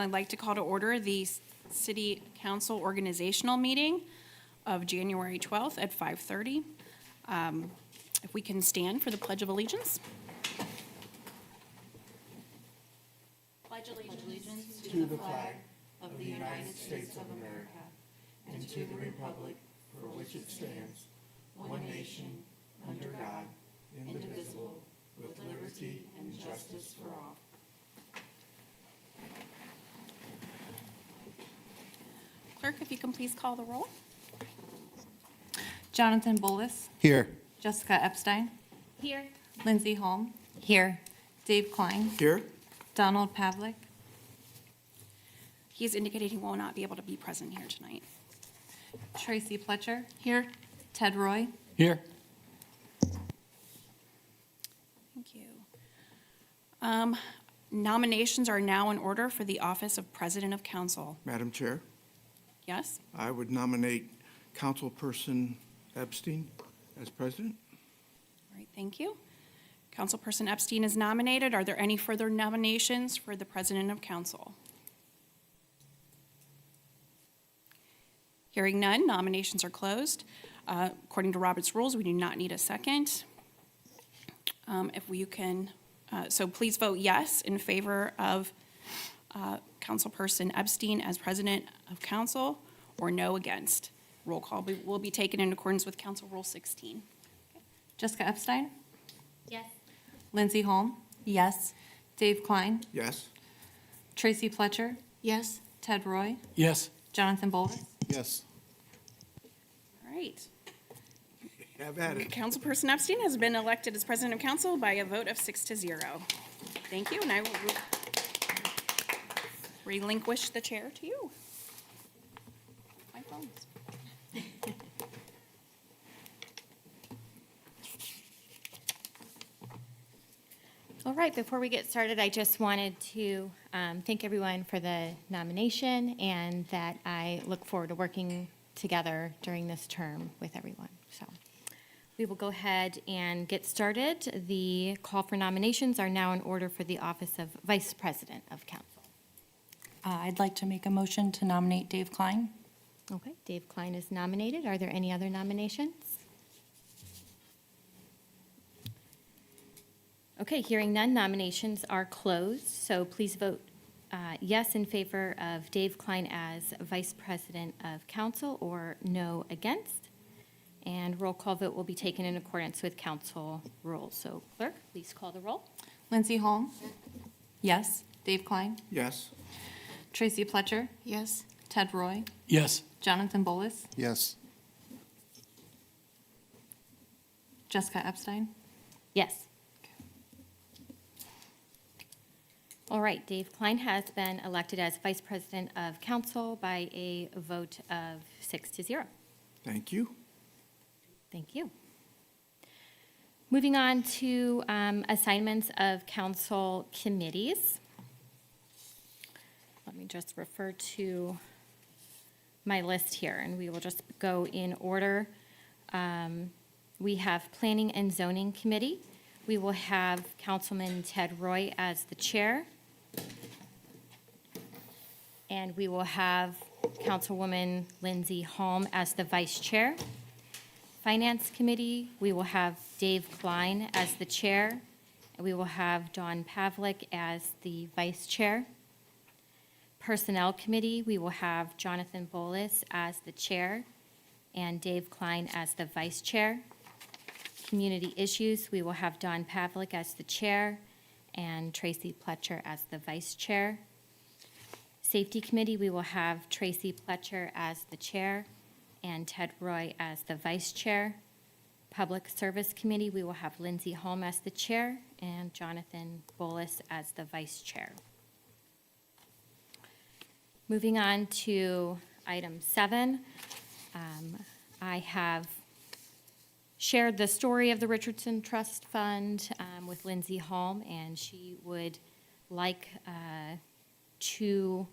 I'd like to call to order the City Council organizational meeting of January 12th at 5:30. If we can stand for the Pledge of Allegiance. Pledge allegiance to the flag of the United States of America and to the republic for which it stands, one nation, under God, indivisible, with liberty and justice for all. Clerk, if you can please call the roll. Jonathan Bolus, Here. Jessica Epstein, Here. Lindsay Holm. Here. Dave Klein, Here? Donald Pavlik, He has indicated he will not be able to be present here tonight. Tracy Pletcher. Here. Ted Roy. Here. Thank you. Nominations are now in order for the office of President of Council. Madam Chair, Yes? I would nominate Councilperson Epstein as president. All right, thank you. Councilperson Epstein is nominated. Are there any further nominations for the President of Council? Hearing none, nominations are closed. According to Robert's rules, we do not need a second. If you can, so please vote yes in favor of Councilperson Epstein as President of Council, or no against. Roll call will be taken in accordance with Council Rule 16. Jessica Epstein, Yes. Lindsay Holm. Yes. Dave Klein, Yes? Tracy Pletcher, Yes. Ted Roy, Yes. Jonathan Bolus. Yes. All right. Have at it. Councilperson Epstein has been elected as President of Council by a vote of 6-0. Thank you, and I will relinquish the chair to you. My phones. All right, before we get started, I just wanted to thank everyone for the nomination and that I look forward to working together during this term with everyone. So we will go ahead and get started. The call for nominations are now in order for the office of Vice President of Council. I'd like to make a motion to nominate Dave Klein. Okay, Dave Klein is nominated. Are there any other nominations? Okay, hearing none, nominations are closed, so please vote yes in favor of Dave Klein as Vice President of Council or no against. And roll call vote will be taken in accordance with council rules. So clerk, please call the roll. Lindsay Holm. Yes. Dave Klein, Yes? Tracy Pletcher, Yes. Ted Roy, Yes. Jonathan Bolus, Yes. Jessica Epstein. Yes. All right, Dave Klein has been elected as Vice President of Council by a vote of 6-0. Thank you. Thank you. Moving on to assignments of council committees. Let me just refer to my list here, and we will just go in order. We have Planning and Zoning Committee. We will have Councilman Ted Roy as the chair. And we will have Councilwoman Lindsay Holm as the vice chair. Finance Committee, we will have Dave Klein as the chair, and we will have Don Pavlik as the vice chair. Personnel Committee, we will have Jonathan Bolus as the chair and Dave Klein as the vice chair. Community Issues, we will have Don Pavlik as the chair and Tracy Pletcher as the vice chair. Safety Committee, we will have Tracy Pletcher as the chair and Ted Roy as the vice chair. Public Service Committee, we will have Lindsay Holm as the chair and Jonathan Bolus as the vice chair. Moving on to item 7, I have shared the story of the Richardson Trust Fund with Lindsay Holm, and she would like to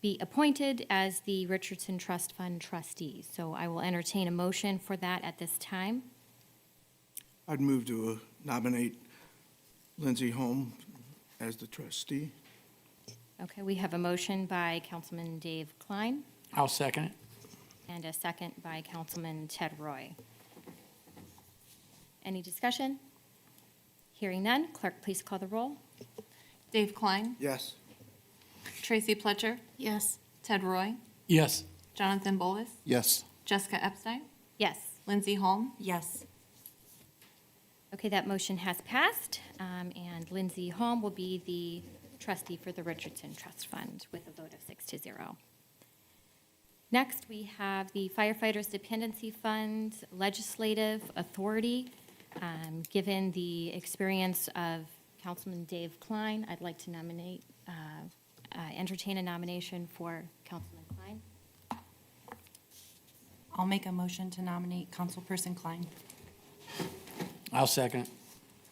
be appointed as the Richardson Trust Fund trustee. So I will entertain a motion for that at this time. I'd move to nominate Lindsay Holm as the trustee. Okay, we have a motion by Councilman Dave Klein I'll second it. and a second by Councilman Ted Roy. Any discussion? Hearing none, clerk, please call the roll. Dave Klein, Yes. Tracy Pletcher, Yes. Ted Roy, Yes. Jonathan Bolus, Yes. Jessica Epstein, Yes. Lindsay Holm, Yes. Okay, that motion has passed, and Lindsay Holm will be the trustee for the Richardson Trust Fund with a vote of 6-0. Next, we have the Firefighters Dependency Fund Legislative Authority. Given the experience of Councilman Dave Klein, I'd like to entertain a nomination for Councilman Klein. I'll make a motion to nominate Councilperson Klein. I'll second it.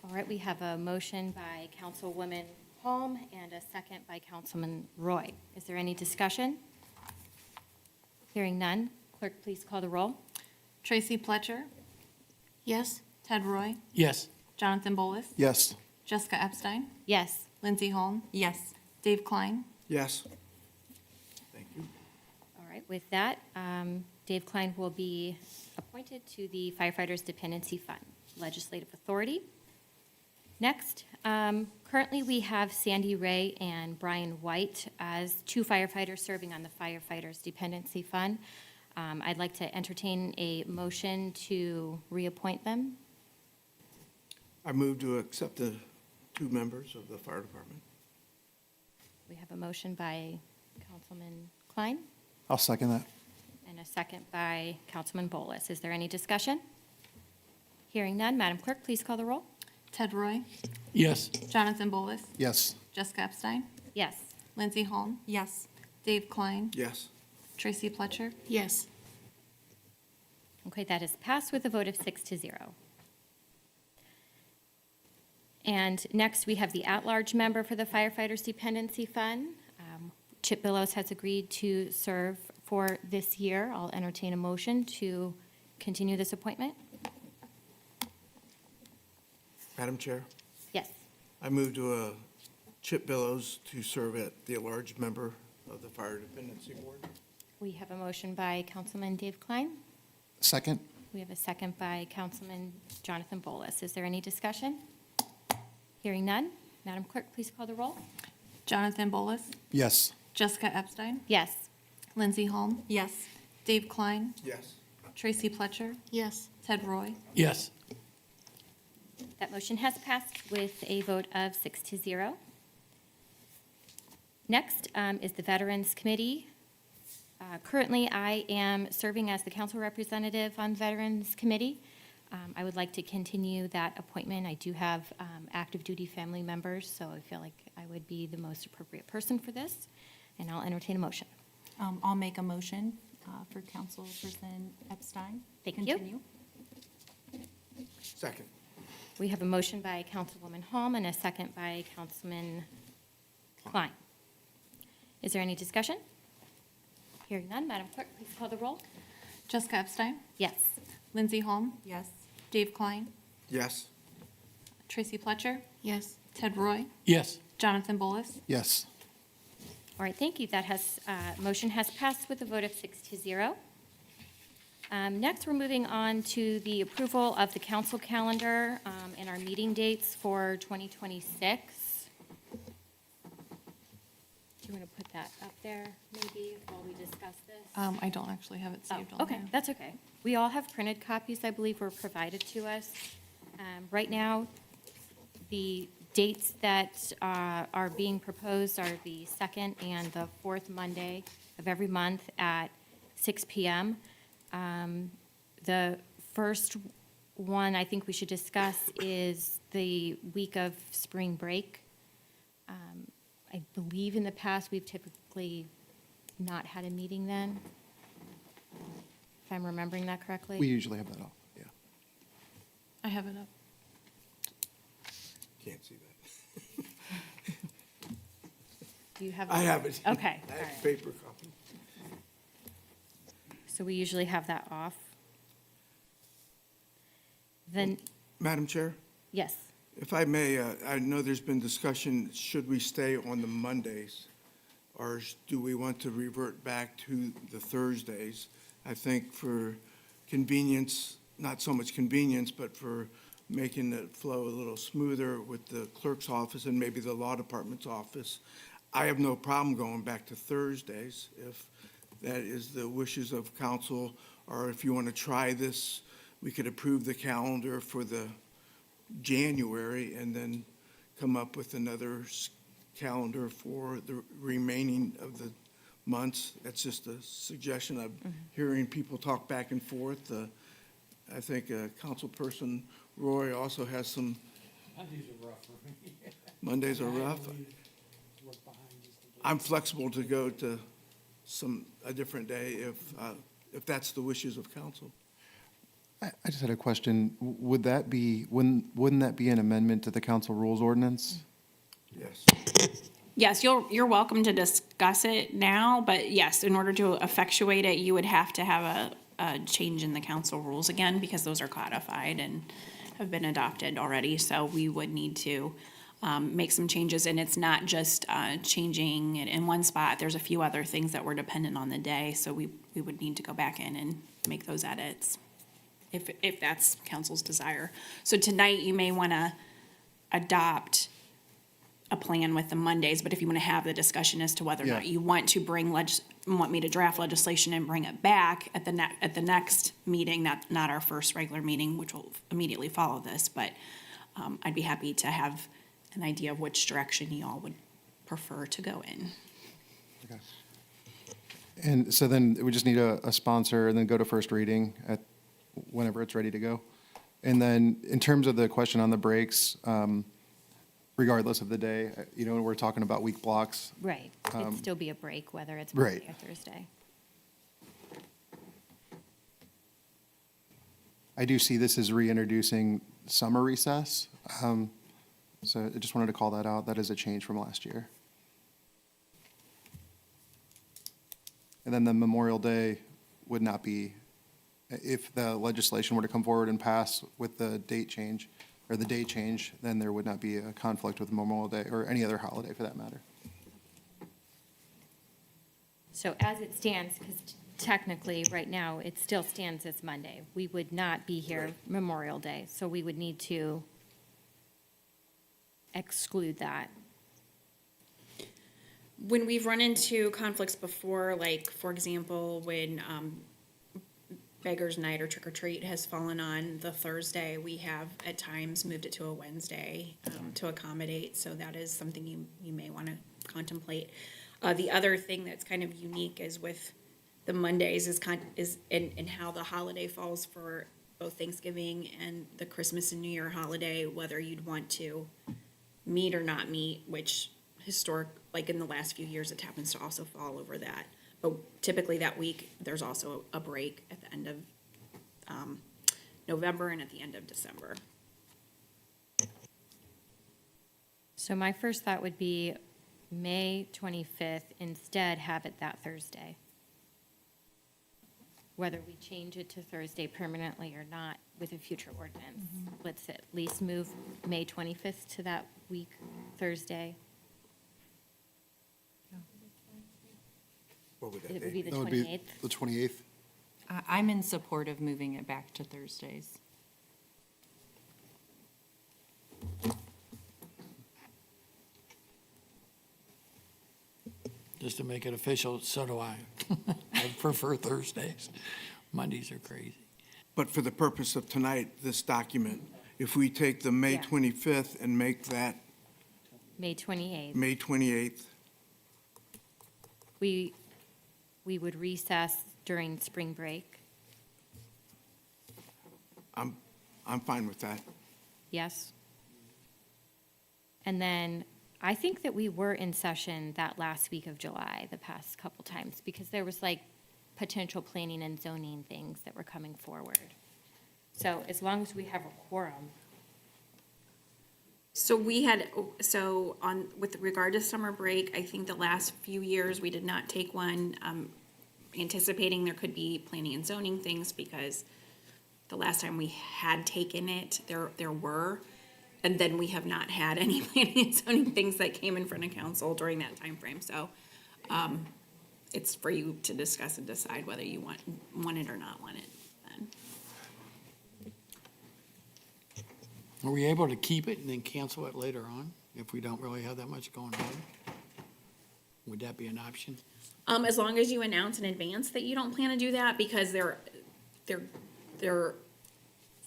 All right, we have a motion by Councilwoman Holm and a second by Councilman Roy. Is there any discussion? Hearing none, clerk, please call the roll. Tracy Pletcher, Yes. Ted Roy, Yes. Jonathan Bolus, Yes. Jessica Epstein, Yes. Lindsay Holm, Yes. Dave Klein, Yes. Thank you. All right, with that, Dave Klein will be appointed to the Firefighters Dependency Fund Legislative Authority. Next, currently we have Sandy Ray and Brian White as two firefighters serving on the Firefighters Dependency Fund. I'd like to entertain a motion to reappoint them. I move to accept the two members of the fire department. We have a motion by Councilman Klein I'll second that. and a second by Councilman Bolus. Is there any discussion? Hearing none, Madam Clerk, please call the roll. Ted Roy, Yes. Jonathan Bolus, Yes. Jessica Epstein, Yes. Lindsay Holm, Yes. Dave Klein, Yes. Tracy Pletcher, Yes. Okay, that is passed with a vote of 6-0. And next, we have the at-large member for the Firefighters Dependency Fund. Chip Billows has agreed to serve for this year. I'll entertain a motion to continue this appointment. Madam Chair, Yes. I move to Chip Billows to serve at the at-large member of the Fire Dependency Board. We have a motion by Councilman Dave Klein. Second. We have a second by Councilman Jonathan Bolus. Is there any discussion? Hearing none. Madam Clerk, please call the roll. Jonathan Bolus, Yes. Jessica Epstein, Yes. Lindsay Holm, Yes. Dave Klein, Yes. Tracy Pletcher, Yes. Ted Roy, Yes. That motion has passed with a vote of 6-0. Next is the Veterans Committee. Currently, I am serving as the council representative on Veterans Committee. I would like to continue that appointment. I do have active duty family members, so I feel like I would be the most appropriate person for this, and I'll entertain a motion. I'll make a motion for Councilperson Epstein. Thank you. Continue. Second. We have a motion by Councilwoman Holm and a second by Councilman Klein. Is there any discussion? Hearing none, Madam Clerk, please call the roll. Jessica Epstein, Yes. Lindsay Holm, Yes. Dave Klein, Yes. Tracy Pletcher, Yes. Ted Roy, Yes. Jonathan Bolus, Yes. All right, thank you. That motion has passed with a vote of 6-0. Next, we're moving on to the approval of the council calendar and our meeting dates for 2026. Do you want to put that up there, maybe, while we discuss this? I don't actually have it saved on Okay, there. that's okay. We all have printed copies, I believe, were provided to us. Right now, the dates that are being proposed are the second and the fourth Monday of every month at 6 p.m. The first one I think we should discuss is the week of spring break. I believe in the past, we've typically not had a meeting then, if I'm remembering that correctly. We usually have that off, yeah. I have it up. Can't see that. Do you have? I have it. Okay, I all have right. a paper copy. So we usually have that off. Then, Madam Chair, yes, if I may, I know there's been discussion, should we stay on the Mondays? or do we want to revert back to the Thursdays? I think for convenience, not so much convenience, but for making it flow a little smoother with the clerk's office and maybe the law department's office, I have no problem going back to Thursdays if that is the wishes of council, or if you want to try this, we could approve the calendar for the January and then come up with another calendar for the remaining of the months. That's just a suggestion. I'm hearing people talk back and forth. I think Councilperson Roy also has some. Mondays are rough for me. Mondays are rough. I'm flexible to go to a different day if that's the wishes of council. I just had a question. Wouldn't that be an amendment to the council rules ordinance? Yes. Yes, you're welcome to discuss it now, but yes, in order to effectuate it, you would have to have a change in the council rules again, because those are codified and have been adopted already, so we would need to make some changes, and it's not just changing it in one spot. There's a few other things that were dependent on the day, so we would need to go back in and make those edits, if that's council's desire. So tonight, you may want to adopt a plan with the Mondays, but if you want to have the discussion as to whether or not Yeah. you want to want me to draft legislation and bring it back at the next meeting, not our first regular meeting, which will immediately follow this, but I'd be happy to have an idea of which direction you all would prefer to go in. Okay. And so then we just need a sponsor and then go to first reading at whenever it's ready to go. And then in terms of the question on the breaks, regardless of the day, we're talking about week blocks. Right. It'd still be a break, whether it's Right. Monday or Thursday. I do see this as reintroducing summer recess. So I just wanted to call that out. That is a change from last year. And then the Memorial Day would not be, if the legislation were to come forward and pass with the date change, or the day change, then there would not be a conflict with Memorial Day or any other holiday for that matter. So as it stands, because technically, right now, it still stands as Monday. We would not be here Memorial Day, so we would need to exclude that. When we've run into conflicts before, like, for example, when Beggar's Night or Trick or Treat has fallen on the Thursday, we have at times moved it to a Wednesday to accommodate, so that is something you may want to contemplate. The other thing that's kind of unique is with the Mondays is in how the holiday falls for both Thanksgiving and the Christmas and New Year holiday, whether you'd want to meet or not meet, which like in the last few years, it happens to also fall over that. But typically that week, there's also a break at the end of November and at the end of December. So my first thought would be May 25th, instead have it that Thursday. Whether we change it to Thursday permanently or not with a future ordinance. Let's at least move May 25th to that week, Thursday. What would It that would be be? the That would be 28th. the 28th. I'm in support of moving it back to Thursdays. Just to make it official, so do I. I prefer Thursdays. Mondays are crazy. But for the purpose of tonight, this document, if we take the May Yeah. 25th and make that May 28th. May 28th, We would recess during spring break, I'm fine with that. yes? And then I think that we were in session that last week of July, the past couple times, because there was like potential planning and zoning things that were coming forward. So as long as we have a quorum. So with regard to summer break, I think the last few years, we did not take one, anticipating there could be planning and zoning things, because the last time we had taken it, there were, and then we have not had any planning and zoning things that came in front of council during that time frame. So It's for you to discuss and decide whether you want it or not want it then. Are we able to keep it and then cancel it later on if we don't really have that much going on? Would that be an option? As long as you announce in advance that you don't plan to do that, because they're,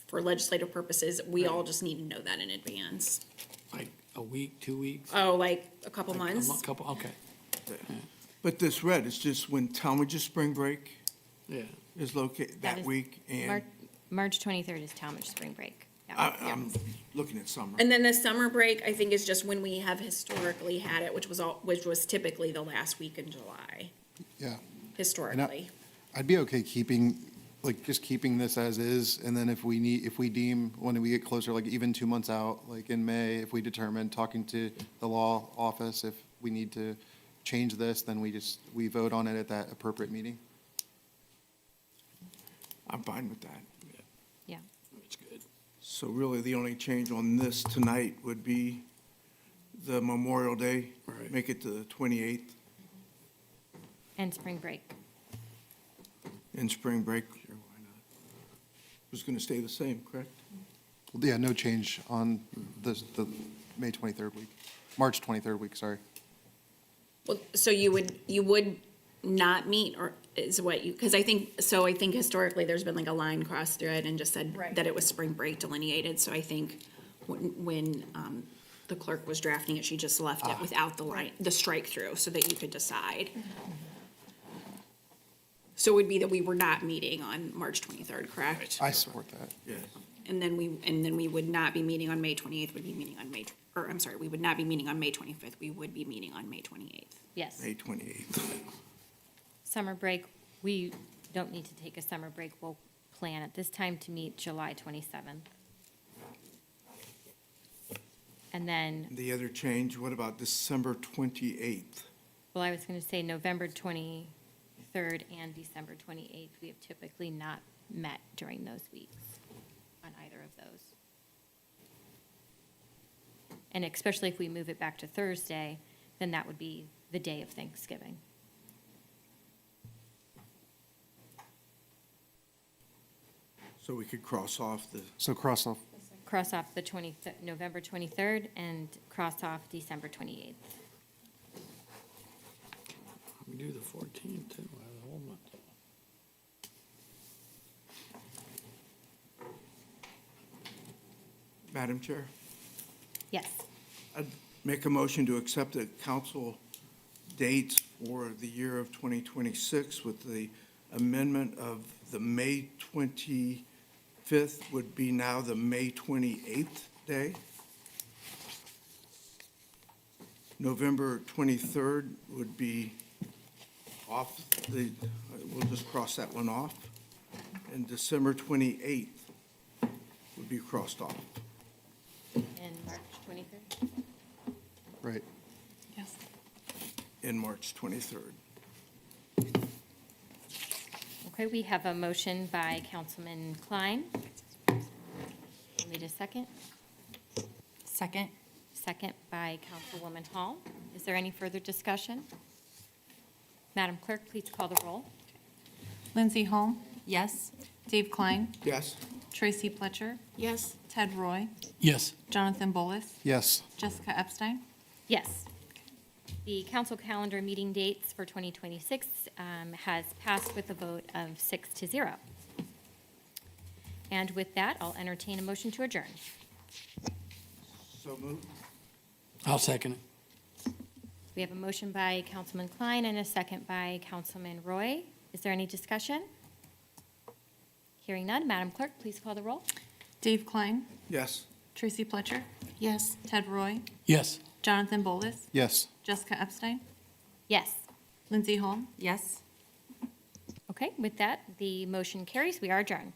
for legislative purposes, we all just need to know that in advance. Like a week, 2 weeks? Oh, like a couple Like a months? Couple, okay, But this red is just when Tallmadge's spring break yeah. is located That that is week, and March 23rd is Tallmadge spring break. That I, week, yeah. I'm looking at summer. And then the summer break, I think, is just when we have historically had it, which was typically the last week in July, Yeah. historically. I'd be okay keeping, just keeping this as is, and then if we deem, when we get closer, like even 2 months out, like in May, if we determine, talking to the law office, if we need to change this, then we vote on it at that appropriate meeting. I'm fine with that. Yeah. That's good. So really, the only change on this tonight would be the Memorial Day. Right. Make it to the 28th And spring break. in spring break. Sure, why not? Was going to stay the same, correct? Yeah, no change on the May 23rd week, March 23rd week, sorry. Well, so you would not meet, or is what you, because I think historically, there's been like a line crossed through it and just said that it was spring break delineated, so I think when the clerk was drafting it, she just left it without the line, the strike through, so that you could decide. So it would be that we were not meeting on March 23rd, correct? I support that. Yes. And then we would not be meeting on May 28th, we'd be meeting on we would not be meeting on May 25th, we would be meeting on May 28th. Yes. May 28th. Summer break, we don't need to take a summer break. We'll plan at this time to meet July 27th. And then, The other change, what about December 28th? well, I was going to say November 23rd and December 28th. We have typically not met during those weeks on either of those. And especially if we move it back to Thursday, then that would be the day of Thanksgiving. So we could cross off the, So cross off, Cross off the November 23rd and cross off December 28th. We do the 14th too, the whole month. Madam Chair, Yes. I'd make a motion to accept the council dates for the year of 2026 with the amendment of the May 25th would be now the May 28th day. November 23rd would be off we'll just cross that one off. And December 28th would be crossed off. And March 23rd? right. Yes. In March 23rd. Okay, we have a motion by Councilman Klein. Need a second? Second. Second by Councilwoman Hall. Is there any further discussion? Madam Clerk, please call the roll. Lindsay Holm, Yes. Dave Klein, Yes? Tracy Pletcher, Yes. Ted Roy, Yes, Jonathan Bullis, Yes, Jessica Epstein. Yes. The council calendar meeting dates for 2026 has passed with a vote of 6-0. And with that, I'll entertain a motion to adjourn. So moved. I'll second it. We have a motion by Councilman Klein and a second by Councilman Roy. Is there any discussion? Hearing none, Madam Clerk, please call the roll. Dave Klein, Yes. Tracy Pletcher, Yes. Ted Roy, Yes. Jonathan Bullis, yes. Jessica Epstein, Yes. Lindsay Holm. Yes. Okay, with that, the motion carries. We are adjourned.